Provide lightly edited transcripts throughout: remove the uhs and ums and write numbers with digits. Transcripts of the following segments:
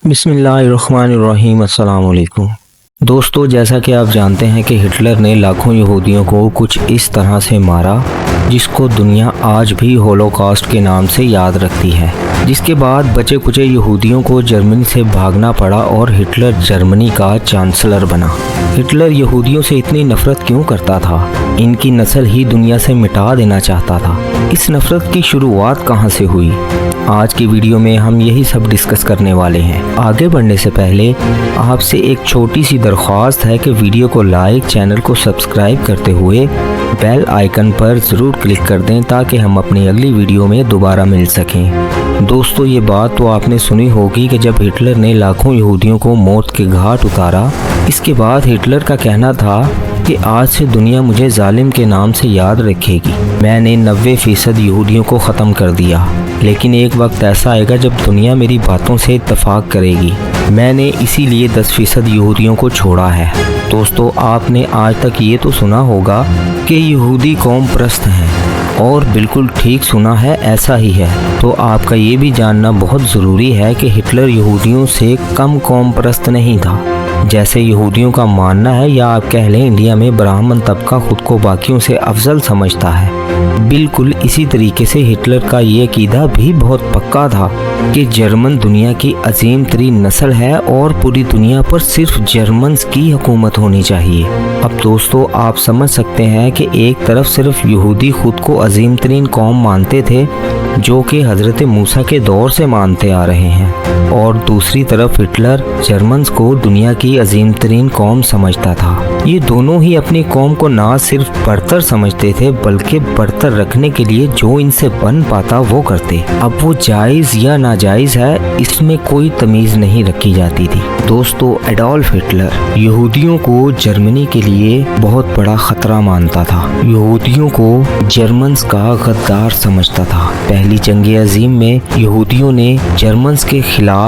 बिस्मिल्लाहिर्रहमानिर्रहीम। अस्सलाम वालेकुम दोस्तों, जैसा कि आप जानते हैं कि हिटलर ने लाखों यहूदियों को कुछ इस तरह से मारा जिसको दुनिया आज भी होलोकॉस्ट के नाम से याद रखती है। जिसके बाद बचे कुचे यहूदियों को जर्मनी से भागना पड़ा और हिटलर जर्मनी का चांसलर बना। हिटलर यहूदियों से इतनी नफरत क्यों करता था? इनकी नस्ल ही दुनिया से मिटा देना चाहता था। इस नफरत की शुरुआत कहाँ से हुई? आज की वीडियो में हम यही सब डिस्कस करने वाले हैं। आगे बढ़ने से पहले आपसे एक छोटी सी दरख्वास्त है कि वीडियो को लाइक, चैनल को सब्सक्राइब करते हुए बेल आइकन पर ज़रूर क्लिक कर दें ताकि हम अपनी अगली वीडियो में दोबारा मिल सकें। दोस्तों, ये बात तो आपने सुनी होगी कि जब हिटलर ने लाखों यहूदियों को मौत के घाट उतारा, इसके बाद हिटलर का कहना था कि आज से दुनिया मुझे जालिम के नाम से याद रखेगी। मैंने 90% यहूदियों को ख़त्म कर दिया, लेकिन एक वक्त ऐसा आएगा जब दुनिया मेरी बातों से इत्तफाक करेगी। मैंने इसीलिए 10% यहूदियों को छोड़ा है। दोस्तों, आपने आज तक ये तो सुना होगा कि यहूदी कौम परस्त हैं, और बिल्कुल ठीक सुना है, ऐसा ही है। तो आपका ये भी जानना बहुत ज़रूरी है कि हिटलर यहूदियों से कम कौम परस्त नहीं था जैसे यहूदियों का मानना है, या आप कह लें इंडिया में ब्राह्मण तबका खुद को बाकियों से अफजल समझता है। बिल्कुल इसी तरीके से हिटलर का ये अकीदा भी बहुत पक्का था कि जर्मन दुनिया की अजीम तरीन नस्ल है और पूरी दुनिया पर सिर्फ जर्मन्स की हुकूमत होनी चाहिए। अब दोस्तों, आप समझ सकते हैं कि एक तरफ सिर्फ यहूदी खुद को अजीम तरीन कौम मानते थे जो कि हज़रत मूसा के दौर से मानते आ रहे हैं, और दूसरी तरफ हिटलर जर्मन्स को दुनिया की अजीम तरीन कौम समझता था। ये दोनों ही अपनी कौम को ना सिर्फ बरतर समझते थे बल्कि बरतर रखने के लिए जो इनसे बन पाता वो करते। अब वो जायज़ या नाजायज़ है, इसमें कोई तमीज़ नहीं रखी जाती थी। दोस्तों, एडोल्फ हिटलर यहूदियों को जर्मनी के लिए बहुत बड़ा ख़तरा मानता था। यहूदियों को जर्मन्स का गद्दार समझता था। पहली जंग अजीम में यहूदियों ने जर्मन्स के खिलाफ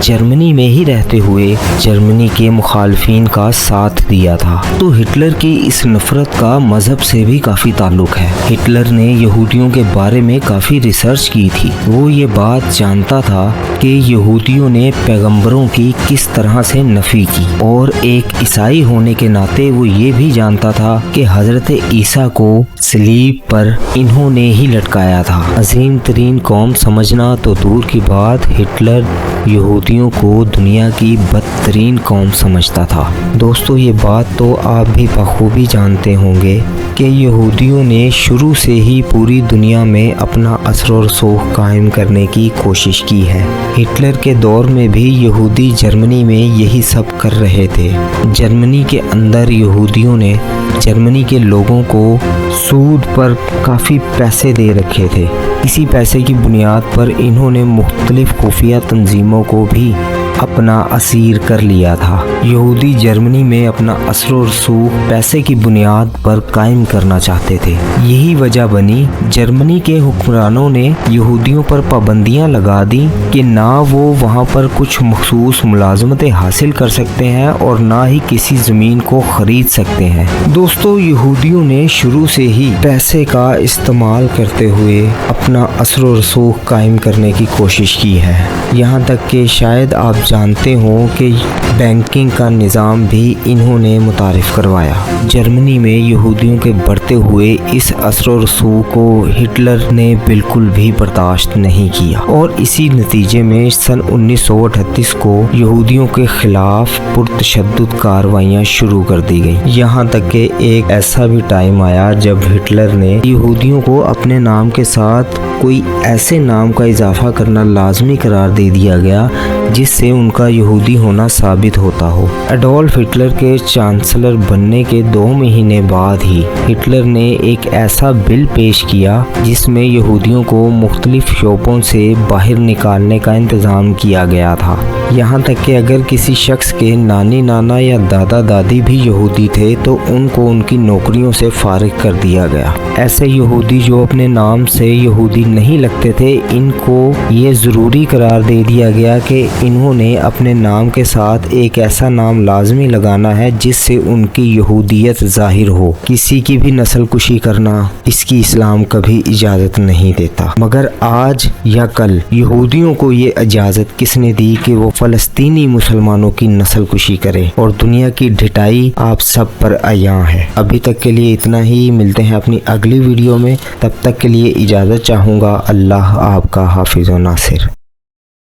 जर्मनी में ही रहते हुए जर्मनी के मुखालफिन का साथ दिया था। तो हिटलर की इस नफरत का मजहब से भी काफ़ी ताल्लुक है। हिटलर ने यहूदियों के बारे में काफ़ी रिसर्च की थी। वो ये बात जानता था कि यहूदियों ने पैगंबरों की किस तरह से नफ़ी की, और एक ईसाई होने के नाते वो ये भी जानता था कि हज़रत ईसा को सलीब पर इन्होंने ही लटकाया था। अजीम तरीन कौम समझना तो दूर की बात, हिटलर यहूदियों को दुनिया की बदतरीन कौम समझता था। दोस्तों, ये बात तो आप भी बखूबी जानते होंगे कि यहूदियों ने शुरू से ही पूरी दुनिया में अपना असर और रसूख कायम करने की कोशिश की है। हिटलर के दौर में भी यहूदी जर्मनी में यही सब कर रहे थे। जर्मनी के अंदर यहूदियों ने जर्मनी के लोगों को सूद पर काफ़ी पैसे दे रखे थे। इसी पैसे की बुनियाद पर इन्होंने मुख्तलिफ खुफिया तंजीमों को भी अपना असीर कर लिया था। यहूदी जर्मनी में अपना असर और रसूख पैसे की बुनियाद पर कायम करना चाहते थे। यही वजह बनी जर्मनी के हुक्मरानों ने यहूदियों पर पाबंदियां लगा दी कि ना वो वहां पर कुछ मखसूस मुलाजमतें हासिल कर सकते हैं और ना ही किसी ज़मीन को ख़रीद सकते हैं। दोस्तों, यहूदियों ने शुरू से ही पैसे का इस्तेमाल करते हुए अपना असर और रसूख कायम करने की कोशिश की है। यहाँ तक कि शायद आप जानते हो कि बैंकिंग का निज़ाम भी इन्होंने मुतारिफ करवाया। जर्मनी में यहूदियों के बढ़ते हुए इस असर और रसूख को हिटलर ने बिल्कुल भी बर्दाश्त नहीं किया, और इसी नतीजे में सन 1938 को यहूदियों के खिलाफ पुरतशद्दुद कार्रवाइयाँ शुरू कर दी गई। यहाँ तक कि एक ऐसा भी टाइम आया जब हिटलर ने यहूदियों को अपने नाम के साथ कोई ऐसे नाम का इजाफा करना लाजमी करार दे दिया गया जिससे उनका यहूदी होना साबित होता हो। एडोल्फ हिटलर के चांसलर बनने के 2 महीने बाद ही हिटलर ने एक ऐसा बिल पेश किया जिसमें यहूदियों को मुख्तलिफ शोबों से बाहर निकालने का इंतज़ाम किया गया था। यहाँ तक कि अगर किसी शख्स के नानी नाना या दादा दादी भी यहूदी थे तो उनको उनकी नौकरियों से फारिग कर दिया गया। ऐसे यहूदी जो अपने नाम से यहूदी नहीं लगते थे, इनको ये ज़रूरी करार दे दिया गया कि इन्होंने अपने नाम के साथ एक ऐसा नाम लाजमी लगाना है जिससे उनकी यहूदियत ज़ाहिर हो। किसी की भी नस्ल कुशी करना इसकी इस्लाम कभी इजाज़त नहीं देता, मगर आज या कल यहूदियों को ये इजाज़त किसने दी कि वो फ़लस्तीनी मुसलमानों की नस्ल कुशी करे और दुनिया की ढिठाई आप सब पर अयां है। अभी तक के लिए इतना ही, मिलते हैं अपनी अगली वीडियो में, तब तक के लिए इजाज़त चाहूँगा। अल्लाह आपका हाफिज़ व नासिर।